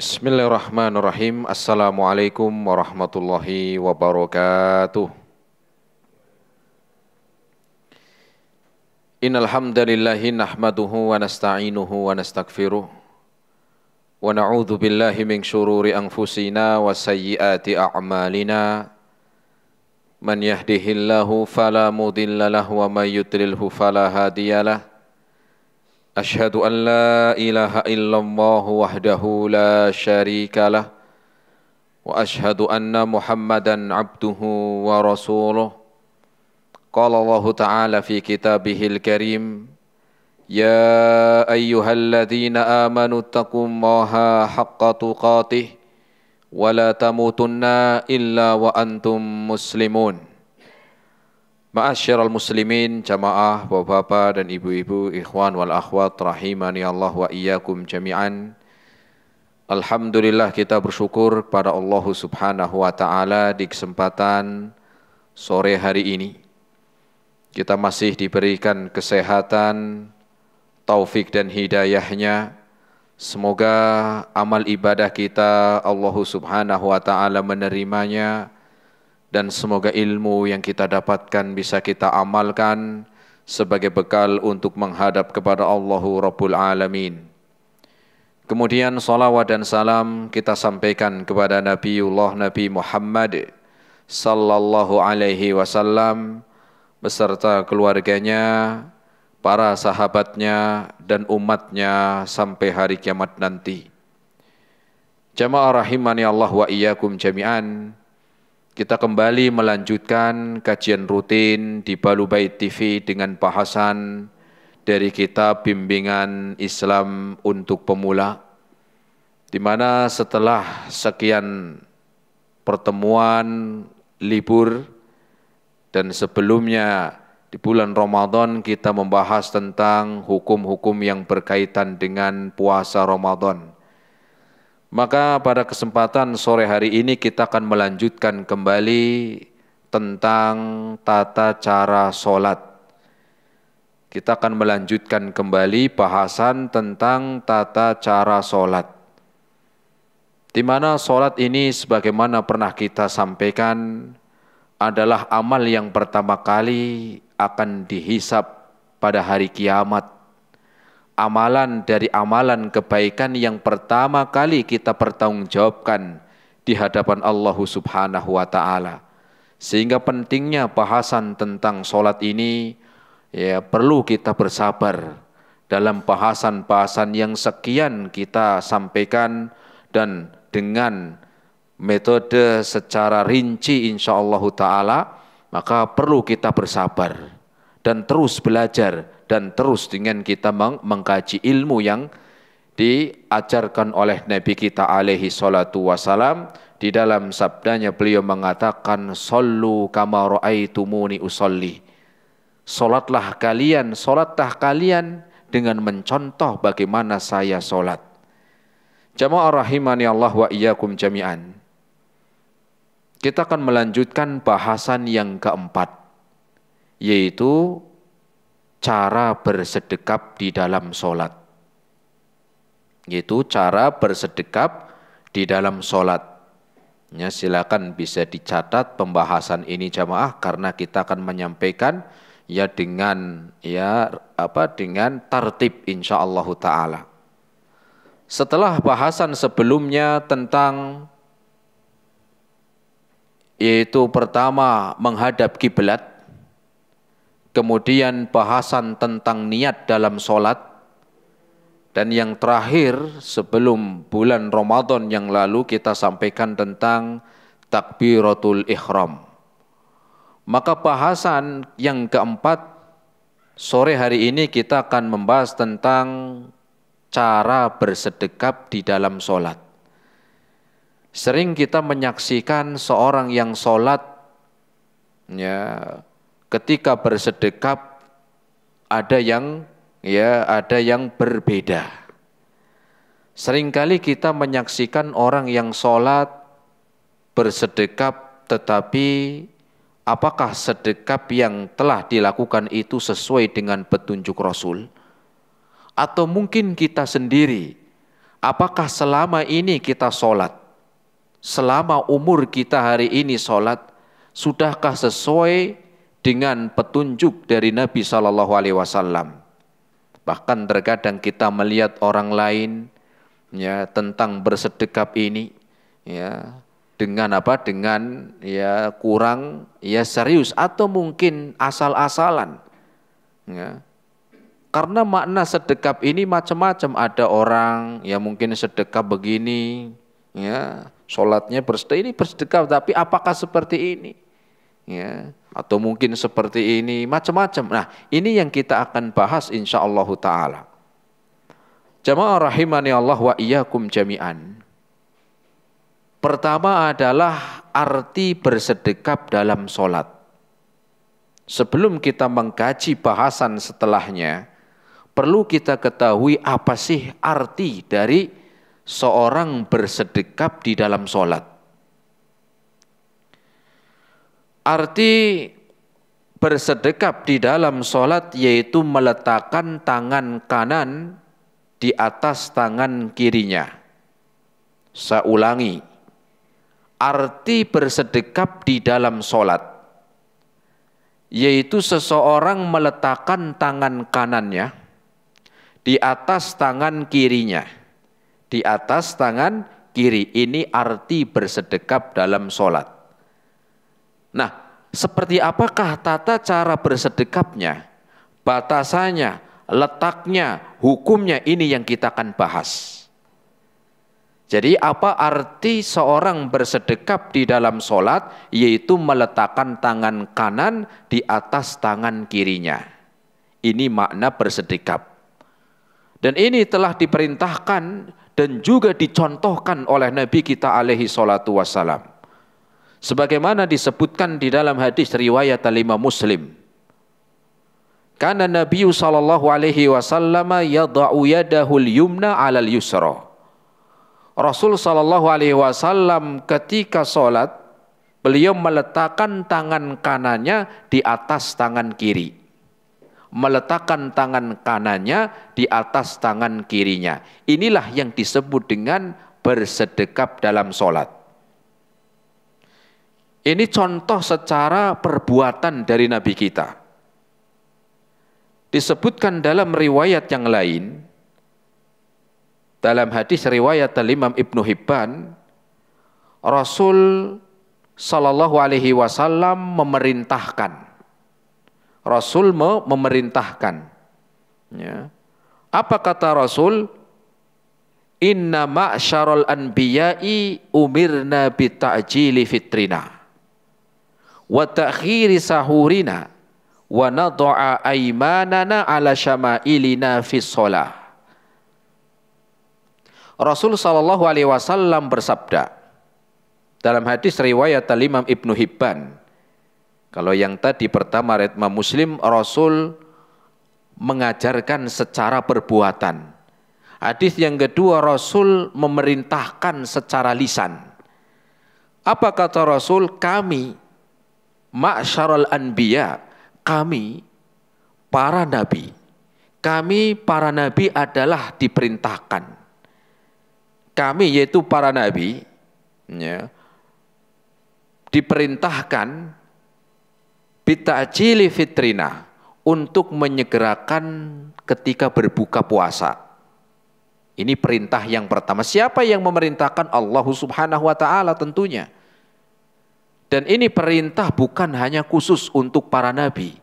Bismillahirrahmanirrahim. Assalamualaikum warahmatullahi wabarakatuh. Innal hamdalillahi nahmaduhu wa nasta'inuhu wa nastaghfiruh wa na'udzu billahi min syururi anfusina wa sayyiati a'malina. Man yahdihillahu fala mudhillalah wa may yudlilhu fala hadiyalah. Ashhadu an la ilaha illallah wahdahu la syarika lah wa ashhadu anna Muhammadan abduhu wa rasuluh. Qala Allah Ta'ala fi kitabihil karim, ya ayyuhalladzina amanu taqullaha haqqa tuqatih wa la tamutunna illa wa antum muslimun. Ma'asyiral muslimin, jamaah, bapak-bapak dan ibu-ibu, ikhwan wal akhwat, rahimani Allah wa iyyakum jami'an. Alhamdulillah, kita bersyukur kepada Allah Subhanahu wa ta'ala di kesempatan sore hari ini. Kita masih diberikan kesehatan, taufik dan hidayahnya. Semoga amal ibadah kita Allah Subhanahu wa ta'ala menerimanya. Dan semoga ilmu yang kita dapatkan bisa kita amalkan sebagai bekal untuk menghadap kepada Allahu Rabbul Alamin. Kemudian salawat dan salam kita sampaikan kepada Nabi Muhammad sallallahu alaihi wasallam beserta keluarganya, para sahabatnya dan umatnya sampai hari kiamat nanti. Jamaah rahimani Allah wa iyyakum jami'an. Kita kembali melanjutkan kajian rutin di Balu Bait TV dengan bahasan dari kitab Bimbingan Islam untuk Pemula, di mana setelah sekian pertemuan libur dan sebelumnya di bulan Ramadan kita membahas tentang hukum-hukum yang berkaitan dengan puasa Ramadan. Maka pada kesempatan sore hari ini kita akan melanjutkan kembali tentang tata cara sholat. Kita akan melanjutkan kembali bahasan tentang tata cara sholat. Di mana sholat ini sebagaimana pernah kita sampaikan adalah amal yang pertama kali akan dihisab pada hari kiamat. Amalan dari amalan kebaikan yang pertama kali kita pertanggungjawabkan di hadapan Allah Subhanahu wa ta'ala. Sehingga pentingnya bahasan tentang sholat ini ya perlu kita bersabar dalam bahasan-bahasan yang sekian kita sampaikan, dan dengan metode secara rinci insyaallah ta'ala, maka perlu kita bersabar dan terus belajar, dan terus dengan kita mengkaji ilmu yang diajarkan oleh Nabi kita alaihi salatu wassalam. Di dalam sabdanya beliau mengatakan, sallu kama ra'aitumuni usolli. Salatlah kalian dengan mencontoh bagaimana saya salat. Jamaah rahimani Allah wa iyyakum jami'an. Kita akan melanjutkan bahasan yang keempat, yaitu cara bersedekap di dalam sholat. Yaitu cara bersedekap di dalam sholat. Ya, silakan bisa dicatat pembahasan ini jamaah, karena kita akan menyampaikan dengan tertib insyaallah taala. Setelah bahasan sebelumnya tentang yaitu pertama menghadap kiblat, kemudian bahasan tentang niat dalam sholat, dan yang terakhir sebelum bulan Ramadan yang lalu kita sampaikan tentang takbiratul ihram. Maka bahasan yang keempat sore hari ini kita akan membahas tentang cara bersedekap di dalam sholat. Sering kita menyaksikan seorang yang sholat ketika bersedekap ada yang berbeda. Seringkali kita menyaksikan orang yang sholat bersedekap, tetapi apakah sedekap yang telah dilakukan itu sesuai dengan petunjuk Rasul? Atau mungkin kita sendiri apakah selama ini kita sholat, selama umur kita hari ini sholat, sudahkah sesuai dengan petunjuk dari Nabi SAW? Bahkan terkadang kita melihat orang lain ya tentang bersedekap ini ya dengan apa? Dengan ya kurang ya serius atau mungkin asal-asalan. Ya. Karena makna sedekap ini macam-macam. Ada orang yang mungkin sedekap begini, ya sholatnya bersedekap, ini bersedekap, tapi apakah seperti ini? Ya, atau mungkin seperti ini, macam-macam. Nah, ini yang kita akan bahas insyaallah taala. Jamaah rahimani Allah wa iyyakum jami'an. Pertama adalah arti bersedekap dalam sholat. Sebelum kita mengkaji bahasan setelahnya, perlu kita ketahui apa sih arti dari seorang bersedekap di dalam sholat. Arti bersedekap di dalam sholat yaitu meletakkan tangan kanan di atas tangan kirinya. Saya ulangi, arti bersedekap di dalam sholat yaitu seseorang meletakkan tangan kanannya di atas tangan kirinya. Di atas tangan kiri, ini arti bersedekap dalam sholat. Nah, seperti apakah tata cara bersedekapnya, batasannya, letaknya, hukumnya, ini yang kita akan bahas. Jadi apa arti seorang bersedekap di dalam sholat? Yaitu meletakkan tangan kanan di atas tangan kirinya. Ini makna bersedekap. Dan ini telah diperintahkan dan juga dicontohkan oleh Nabi kita alaihi salatu wassalam. Sebagaimana disebutkan di dalam hadis riwayat Imam Muslim. Kana Nabi sallallahu alaihi wasallam yada'u yadahul yumna 'alal yusra. Rasul sallallahu alaihi wasallam ketika salat, beliau meletakkan tangan kanannya di atas tangan kiri. Meletakkan tangan kanannya di atas tangan kirinya. Inilah yang disebut dengan bersedekap dalam salat. Ini contoh secara perbuatan dari Nabi kita. Disebutkan dalam riwayat yang lain, dalam hadis riwayat Imam Ibnu Hibban, Rasul sallallahu alaihi wasallam memerintahkan. Rasul memerintahkan. Ya. Apa kata Rasul? Inna ma'syaral anbiya'i umirna bita'jili fitrina wa ta'khiri sahurina wa nadha'a aymanana ala syama'ilina fis shalah. Rasul sallallahu alaihi wasallam bersabda dalam hadis riwayat Imam Ibnu Hibban. Kalau yang tadi pertama Imam Muslim, Rasul mengajarkan secara perbuatan. Hadis yang kedua, Rasul memerintahkan secara lisan. Apa kata Rasul? Kami ma'syarul anbiya, kami para nabi. Kami para nabi adalah diperintahkan. Kami yaitu para nabi ya, diperintahkan bita'jili fitrina, untuk menyegerakan ketika berbuka puasa. Ini perintah yang pertama. Siapa yang memerintahkan? Allah Subhanahu wa taala tentunya. Dan ini perintah bukan hanya khusus untuk para nabi,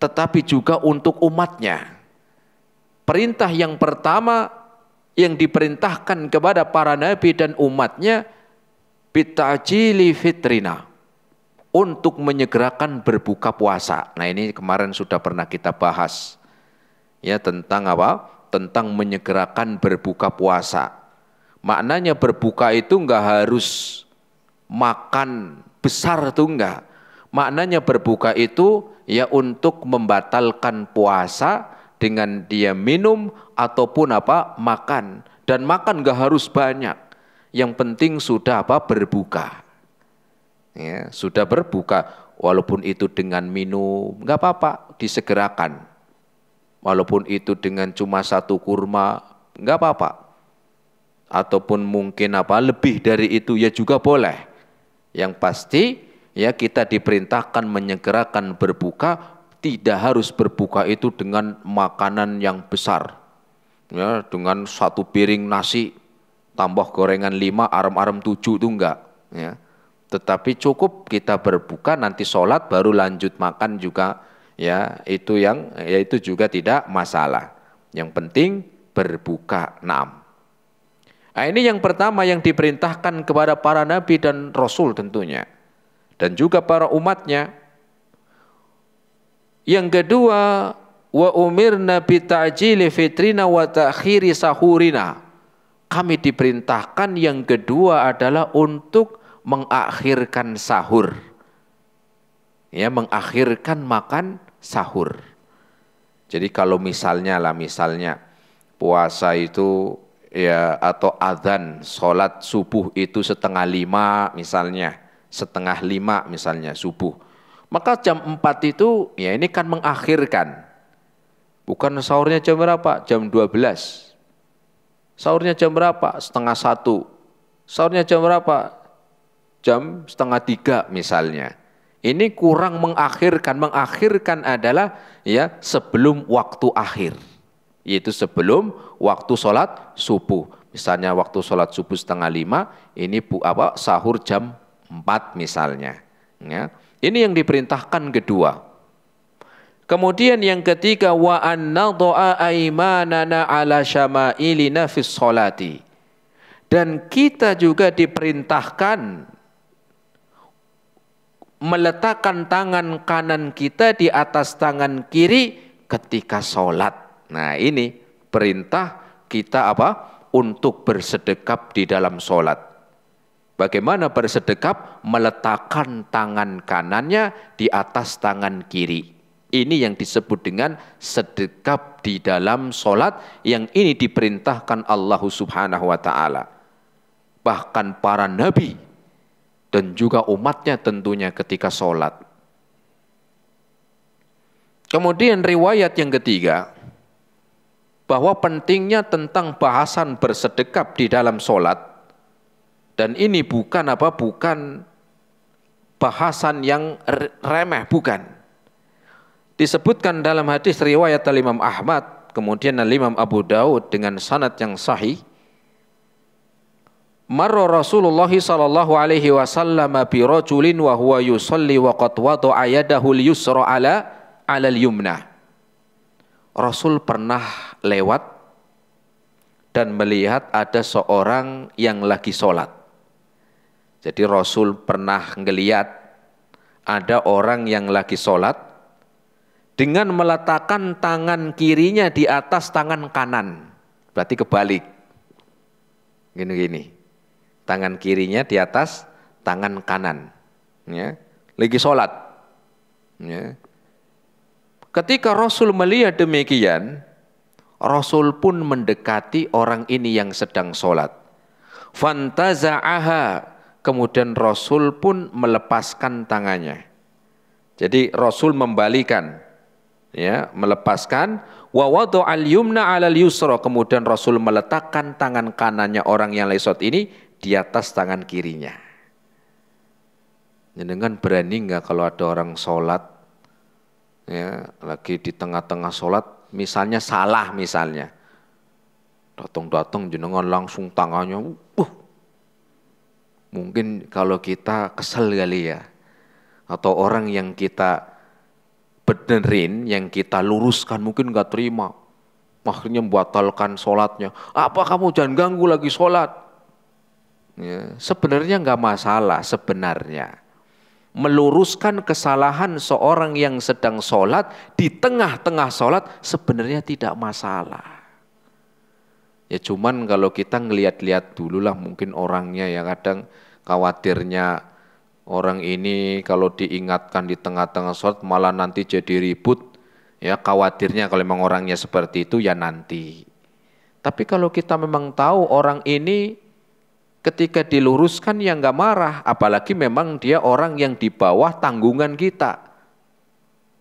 tetapi juga untuk umatnya. Perintah yang pertama yang diperintahkan kepada para nabi dan umatnya, bita'jili fitrina, untuk menyegerakan berbuka puasa. Nah, ini kemarin sudah pernah kita bahas ya tentang apa? Tentang menyegerakan berbuka puasa. Maknanya berbuka itu enggak harus makan besar, itu enggak. Maknanya berbuka itu ya untuk membatalkan puasa dengan dia minum ataupun apa? Makan. Dan makan enggak harus banyak. Yang penting sudah apa? Berbuka. Ya, sudah berbuka, walaupun itu dengan minum, enggak apa-apa, disegerakan. Walaupun itu dengan cuma satu kurma, enggak apa-apa. ataupun mungkin lebih dari itu ya juga boleh. Yang pasti ya kita diperintahkan menyegerakan berbuka, tidak harus berbuka itu dengan makanan yang besar. Ya, dengan 1 piring nasi tambah gorengan 5, arem-arem 7 itu enggak, ya. Tetapi cukup kita berbuka, nanti sholat baru lanjut makan juga, ya itu juga tidak masalah. Yang penting berbuka. Naam. Nah, ini yang pertama yang diperintahkan kepada para nabi dan rasul tentunya, dan juga para umatnya. Yang kedua, wa umirna bi ta'jili fitrina wa ta'khiri sahurina. Kami diperintahkan yang kedua adalah untuk mengakhirkan sahur. Ya, mengakhirkan makan sahur. Jadi kalau misalnya puasa itu ya atau adzan sholat subuh itu 4:30 misalnya, 4:30 misalnya subuh. Maka jam 4 itu ya ini kan mengakhirkan. Bukan sahurnya jam berapa? Jam 12. Sahurnya jam berapa? 12:30. Sahurnya jam berapa? Jam 2:30 misalnya. Ini kurang mengakhirkan. Mengakhirkan adalah ya sebelum waktu akhir. Yaitu sebelum waktu sholat subuh. Misalnya waktu sholat subuh 4:30, ini sahur jam 4 misalnya. Ya. Ini yang diperintahkan kedua. Kemudian yang ketiga, wa an-nadha'a aymanana 'ala syama'ilina fis sholati. Dan kita juga diperintahkan meletakkan tangan kanan kita di atas tangan kiri ketika sholat. Nah, ini perintah kita untuk bersedekap di dalam sholat. Bagaimana bersedekap? Meletakkan tangan kanannya di atas tangan kiri. Ini yang disebut dengan sedekap di dalam sholat, yang ini diperintahkan Allah Subhanahu wa ta'ala. Bahkan para nabi dan juga umatnya tentunya ketika sholat. Kemudian riwayat yang ketiga, bahwa pentingnya tentang bahasan bersedekap di dalam sholat. Dan ini bukan bahasan yang remeh, bukan. Disebutkan dalam hadis riwayat Imam Ahmad, kemudian Imam Abu Daud dengan sanad yang sahih. Marra Rasulullah sallallahu alaihi wasallam bi rajulin wa huwa yusalli wa qad wada'a yadahu al-yusra ala al-yumna. Rasul pernah lewat dan melihat ada seorang yang lagi sholat. Jadi Rasul pernah ngelihat ada orang yang lagi sholat dengan meletakkan tangan kirinya di atas tangan kanan. Berarti kebalik. Gini. Tangan kirinya di atas tangan kanan. Ya. Lagi sholat. Ya. Ketika Rasul melihat demikian, Rasul pun mendekati orang ini yang sedang sholat. Fantaza'aha. Kemudian Rasul pun melepaskan tangannya. Jadi Rasul membalikan, ya, melepaskan. Wa wada'al yumna 'alal yusra. Kemudian Rasul meletakkan tangan kanannya orang yang lagi sholat ini di atas tangan kirinya. Jenengan berani nggak kalau ada orang sholat, ya, lagi di tengah-tengah sholat, misalnya salah misalnya, datang jenengan langsung tangannya, mungkin kalau kita kesel kali ya, atau orang yang kita benerin, yang kita luruskan mungkin nggak terima, akhirnya membatalkan sholatnya. Apa kamu jangan ganggu lagi sholat? Ya, sebenarnya nggak masalah sebenarnya. Meluruskan kesalahan seorang yang sedang sholat di tengah-tengah sholat sebenarnya tidak masalah. Ya cuman kalau kita ngelihat-lihat dulu lah, mungkin orangnya ya, kadang khawatirnya orang ini kalau diingatkan di tengah-tengah sholat malah nanti jadi ribut. Ya khawatirnya kalau memang orangnya seperti itu ya nanti. Tapi kalau kita memang tahu orang ini ketika diluruskan ya nggak marah, apalagi memang dia orang yang di bawah tanggungan kita.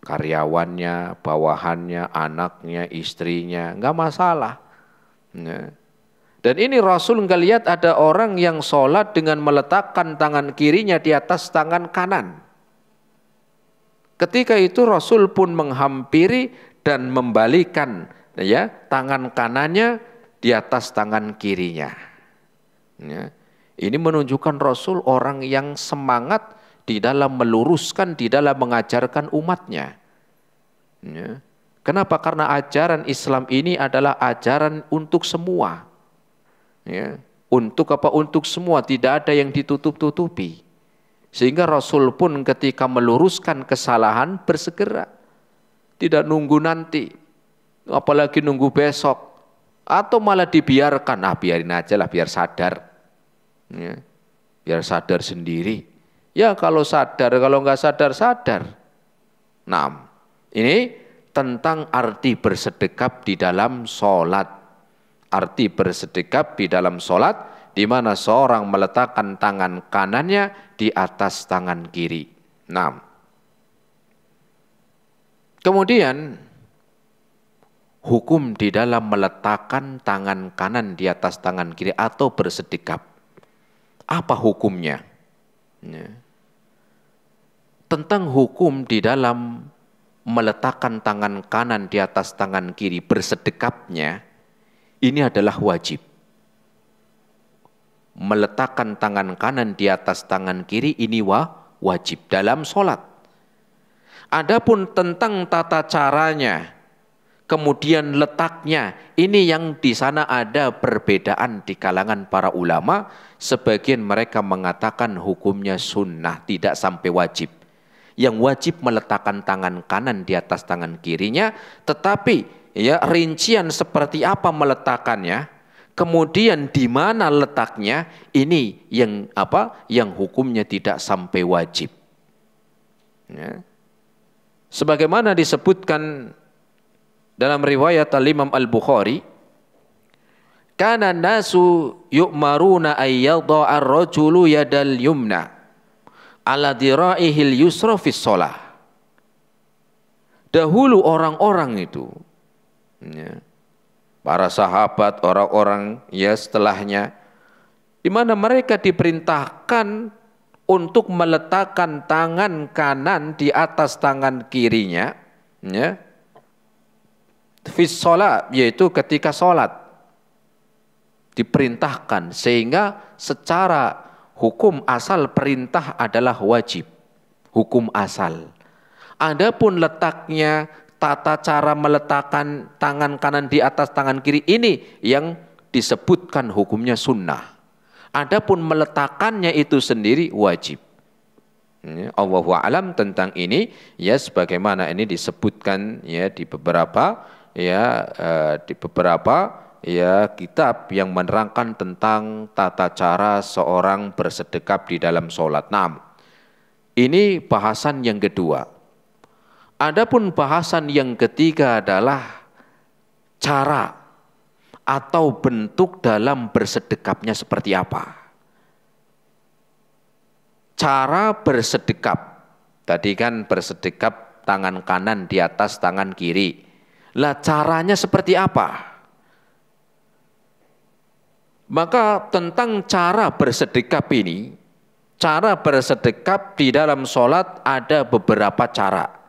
Karyawannya, bawahannya, anaknya, istrinya, nggak masalah. Ya. Dan ini Rasul ngelihat ada orang yang sholat dengan meletakkan tangan kirinya di atas tangan kanan. Ketika itu Rasul pun menghampiri dan membalikan ya tangan kanannya di atas tangan kirinya. Ya. Ini menunjukkan Rasul orang yang semangat di dalam meluruskan, di dalam mengajarkan umatnya. Ya. Kenapa? Karena ajaran Islam ini adalah ajaran untuk semua. Ya. Untuk apa? Untuk semua, tidak ada yang ditutup-tutupi. Sehingga Rasul pun ketika meluruskan kesalahan bersegera. Tidak nunggu nanti, apalagi nunggu besok. Atau malah dibiarkan, biarin aja lah biar sadar. Ya. Biar sadar sendiri. Ya kalau sadar, kalau nggak sadar, sadar. Nah, ini tentang arti bersedekap di dalam sholat. Arti bersedekap di dalam sholat, di mana seorang meletakkan tangan kanannya di atas tangan kiri. Nah, kemudian hukum di dalam meletakkan tangan kanan di atas tangan kiri atau bersedekap. Apa hukumnya? Ya. Tentang hukum di dalam meletakkan tangan kanan di atas tangan kiri bersedekapnya, ini adalah wajib. Meletakkan tangan kanan di atas tangan kiri ini wajib dalam sholat. Adapun tentang tata caranya, kemudian letaknya, ini yang di sana ada perbedaan di kalangan para ulama. Sebagian mereka mengatakan hukumnya sunnah, tidak sampai wajib. Yang wajib meletakkan tangan kanan di atas tangan kirinya, tetapi ya rincian seperti apa meletakkannya, kemudian di mana letaknya, ini yang apa? Yang hukumnya tidak sampai wajib. Ya. Sebagaimana disebutkan dalam riwayat Al-Imam Al-Bukhari, kana nasu yu'maruna ay yadha'a ar-rajulu yadal yumna ala dira'ihil yusra fis shalah. Dahulu orang-orang itu ya, para sahabat, orang-orang ya setelahnya, di mana mereka diperintahkan untuk meletakkan tangan kanan di atas tangan kirinya ya, fis shalah, yaitu ketika sholat. Diperintahkan, sehingga secara hukum asal perintah adalah wajib. Hukum asal. Adapun letaknya, tata cara meletakkan tangan kanan di atas tangan kiri, ini yang disebutkan hukumnya sunnah. Adapun meletakkannya itu sendiri wajib. Allahu a'lam tentang ini, ya sebagaimana ini disebutkan ya di beberapa ya kitab yang menerangkan tentang tata cara seorang bersedekap di dalam sholat. Nah, ini bahasan yang kedua. Adapun bahasan yang ketiga adalah cara atau bentuk dalam bersedekapnya seperti apa. Cara bersedekap. Tadi kan bersedekap tangan kanan di atas tangan kiri. Lah caranya seperti apa? Maka tentang cara bersedekap ini, cara bersedekap di dalam sholat ada beberapa cara.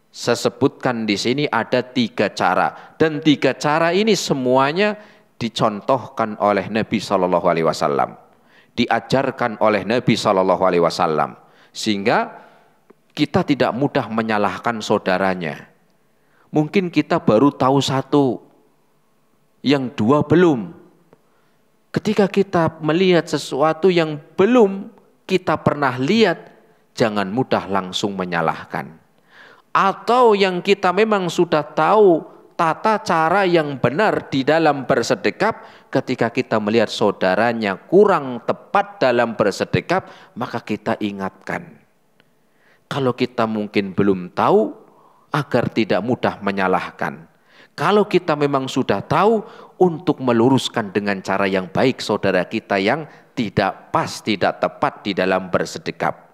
Saya sebutkan di sini ada 3 cara. Dan 3 cara ini semuanya dicontohkan oleh Nabi SAW. Diajarkan oleh Nabi SAW. Sehingga kita tidak mudah menyalahkan saudaranya. Mungkin kita baru tahu 1, yang 2 belum. Ketika kita melihat sesuatu yang belum kita pernah lihat, jangan mudah langsung menyalahkan. Atau yang kita memang sudah tahu tata cara yang benar di dalam bersedekap, ketika kita melihat saudaranya kurang tepat dalam bersedekap, maka kita ingatkan. Kalau kita mungkin belum tahu, agar tidak mudah menyalahkan. Kalau kita memang sudah tahu, untuk meluruskan dengan cara yang baik saudara kita yang tidak pas, tidak tepat di dalam bersedekap.